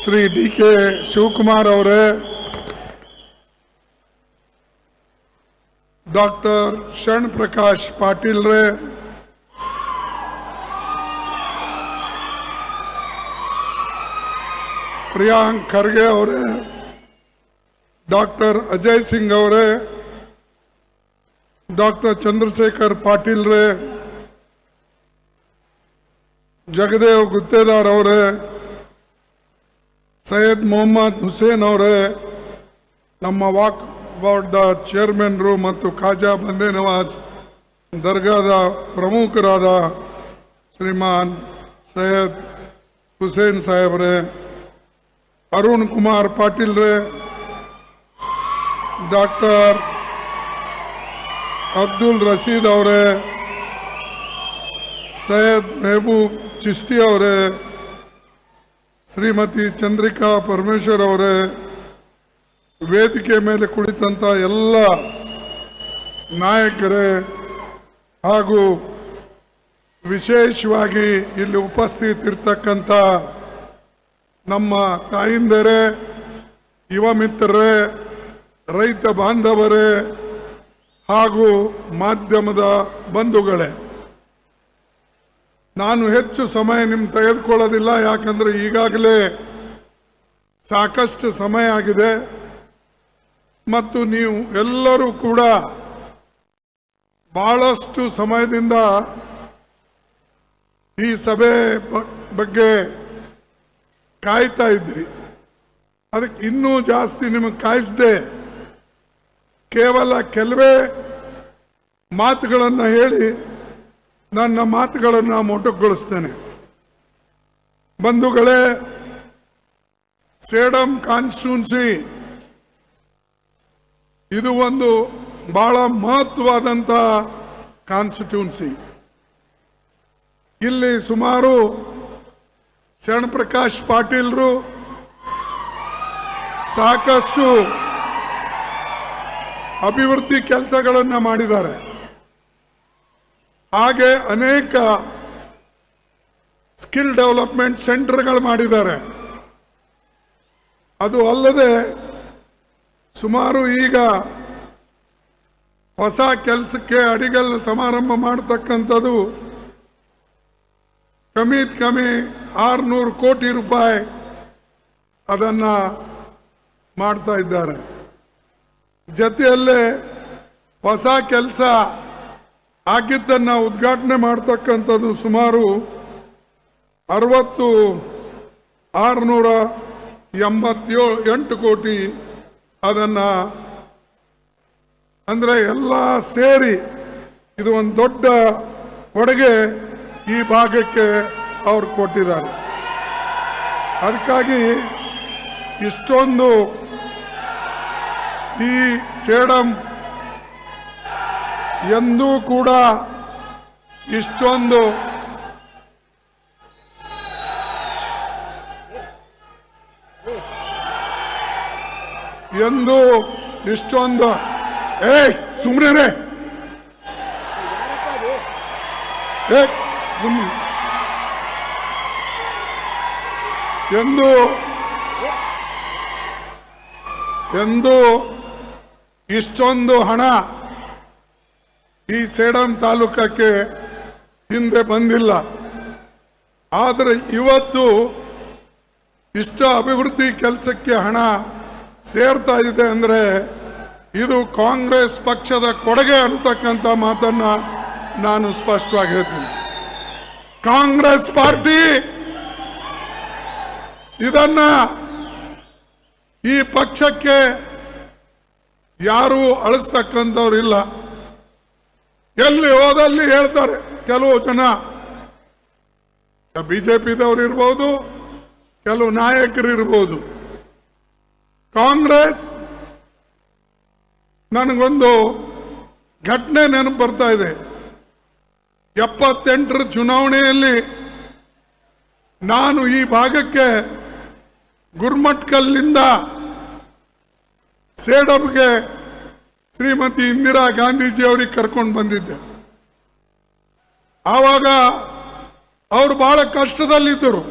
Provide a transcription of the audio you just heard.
ಶ್ರೀ ಡಿ.ಕೆ. ಶಿವಕುಮಾರ್ ಅವರೇ, ಡಾಕ್ಟರ್ ಶರಣ್ ಪ್ರಕಾಶ್ ಪಾಟೀಲ್ ರೇ, ಪ್ರಿಯಾಂಕ್ ಖರ್ಗೆ ಅವರೇ, ಡಾಕ್ಟರ್ ಅಜಯ್ ಸಿಂಗ್ ಅವರೇ, ಡಾಕ್ಟರ್ ಚಂದ್ರಶೇಖರ್ ಪಾಟೀಲ್ ರೇ, ಜಗದೇವ್ ಗುತ್ತೇದಾರ್ ಅವರೇ, ಸೈಯದ್ ಮೊಹಮ್ಮದ್ ಹುಸೇನ್ ಅವರೇ, ನಮ್ಮ ವಾಕ್ ಬೋರ್ಡ್ದ ಚೇರ್ಮನ್ರು ಮತ್ತು ಖಾಜಾ ಬಂದೇ ನವಾಜ್ ದರ್ಗಾದ ಪ್ರಮುಖರಾದ ಶ್ರೀಮಾನ್ ಸೈಯದ್ ಹುಸೇನ್ ಸಾಹೇಬ್ರೆ, ಅರುಣ್ ಕುಮಾರ್ ಪಾಟೀಲ್ ರೇ, ಡಾಕ್ಟರ್ ಅಬ್ದುಲ್ ರಶೀದ್ ಅವರೇ, ಸೈಯದ್ ಮೆಹಬೂಬ್ ಚಿಸ್ತಿ ಅವರೇ, ಶ್ರೀಮತಿ ಚಂದ್ರಿಕಾ ಪರಮೇಶ್ವರ್ ಅವರೇ, ವೇದಿಕೆ ಮೇಲೆ ಕುಳಿತಂಥ ಎಲ್ಲ ನಾಯಕರೇ ಹಾಗೂ ವಿಶೇಷವಾಗಿ ಇಲ್ಲಿ ಉಪಸ್ಥಿತಿರ್ತಕ್ಕಂಥ ನಮ್ಮ ತಾಯಿಂದರೇ, ಯುವ ಮಿತ್ರರೇ, ರೈತ ಬಾಂಧವರೇ ಹಾಗೂ ಮಾಧ್ಯಮದ ಬಂಧುಗಳೇ, ನಾನು ಹೆಚ್ಚು ಸಮಯ ತೆಗೆದುಕೊಳ್ಳೋದಿಲ್ಲ. ಯಾಕಂದರೆ ಈಗಾಗಲೇ ಸಾಕಷ್ಟು ಸಮಯ ಆಗಿದೆ ಮತ್ತು ನೀವು ಎಲ್ಲರೂ ಕೂಡ ಬಹಳಷ್ಟು ಸಮಯದಿಂದ ಈ ಸಭೆ ಬಗ್ಗೆ ಕಾಯ್ತಾ ಇದ್ರಿ. ಅದಕ್ಕೆ ಇನ್ನೂ ಜಾಸ್ತಿ ನಿಮಗೆ ಕಾಯಿಸದೆ ಕೇವಲ ಕೆಲವೇ ಮಾತುಗಳನ್ನು ಹೇಳಿ ನನ್ನ ಮಾತುಗಳನ್ನು ಮೊಟಕುಗೊಳಿಸ್ತೇನೆ. ಬಂಧುಗಳೇ, ಸೇಡಂ ಕಾನ್ಸ್ಟಿಟ್ಯೂನ್ಸಿ ಇದು ಒಂದು ಬಹಳ ಮಹತ್ವವಾದಂಥ ಕಾನ್ಸ್ಟಿಟ್ಯೂನ್ಸಿ. ಇಲ್ಲಿ ಸುಮಾರು ಶರಣ್ ಪ್ರಕಾಶ್ ಪಾಟೀಲ್ರು ಸಾಕಷ್ಟು ಅಭಿವೃದ್ಧಿ ಕೆಲಸಗಳನ್ನು ಮಾಡಿದ್ದಾರೆ. ಹಾಗೆ ಅನೇಕ ಸ್ಕಿಲ್ ಡೆವಲಪ್ಮೆಂಟ್ ಸೆಂಟರ್ಗಳು ಮಾಡಿದ್ದಾರೆ. ಅದು ಅಲ್ಲದೆ ಸುಮಾರು ಈಗ ಹೊಸ ಕೆಲಸಕ್ಕೆ ಅಡಿಗಲ್ಲು ಸಮಾರಂಭ ಮಾಡತಕ್ಕಂಥದ್ದು ಕಮ್ಮಿ 600 ಕೋಟಿ ರೂಪಾಯಿ ಅದನ್ನು ಮಾಡ್ತಾ ಇದ್ದಾರೆ. ಜೊತೆಯಲ್ಲೇ ಹೊಸ ಕೆಲಸ ಆಗಿದ್ದನ್ನು ಉದ್ಘಾಟನೆ ಮಾಡ್ತಕ್ಕಂಥದ್ದು ಸುಮಾರು 688 ಕೋಟಿ ಅದನ್ನು, ಅಂದರೆ ಎಲ್ಲ ಸೇರಿ ಇದು ಒಂದು ದೊಡ್ಡ ಕೊಡುಗೆ ಈ ಭಾಗಕ್ಕೆ ಅವರು ಕೊಟ್ಟಿದ್ದಾರೆ. ಅದಕ್ಕಾಗಿ ಇಷ್ಟೊಂದು ಈ ಸೇಡಂ ಎಂದೂ ಕೂಡ ಇಷ್ಟೊಂದು ಸುಮ್ಮನೆ ಎಂದು ಇಷ್ಟೊಂದು ಹಣ ಈ ಸೇಡಂ ತಾಲೂಕಕ್ಕೆ ಹಿಂದೆ ಬಂದಿಲ್ಲ. ಆದರೆ ಇವತ್ತು ಇಷ್ಟ ಅಭಿವೃದ್ಧಿ ಕೆಲಸಕ್ಕೆ ಹಣ ಸೇರ್ತಾ ಇದೆ ಅಂದರೆ ಇದು ಕಾಂಗ್ರೆಸ್ ಪಕ್ಷದ ಕೊಡುಗೆ ಅನ್ನತಕ್ಕಂಥ ಮಾತನ್ನ ನಾನು ಸ್ಪಷ್ಟವಾಗಿ ಹೇಳ್ತೀನಿ. ಕಾಂಗ್ರೆಸ್ ಪಾರ್ಟಿ ಇದನ್ನ ಈ ಪಕ್ಷಕ್ಕೆ ಯಾರೂ ಅಳಿಸ್ತಕ್ಕಂಥವ್ರು ಇಲ್ಲ. ಎಲ್ಲಿ ಹೋದಲ್ಲಿ ಹೇಳ್ತಾರೆ ಕೆಲವು ಜನ, ಬಿಜೆಪಿದವ್ರು ಇರ್ಬೋದು, ಕೆಲವು ನಾಯಕರು ಇರ್ಬೋದು. ಕಾಂಗ್ರೆಸ್, ನನಗೊಂದು ಘಟನೆ ನೆನಪು ಬರ್ತಾ ಇದೆ. 78ರ ಚುನಾವಣೆಯಲ್ಲಿ ನಾನು ಈ ಭಾಗಕ್ಕೆ ಗುರ್ಮಟ್ಕಲ್ನಿಂದ ಸೇಡಂಗೆ ಶ್ರೀಮತಿ ಇಂದಿರಾ ಗಾಂಧೀಜಿ ಅವರಿಗೆ ಕರ್ಕೊಂಡು ಬಂದಿದ್ದೆ. ಆವಾಗ ಅವರು ಬಹಳ ಕಷ್ಟದಲ್ಲಿದ್ದರು.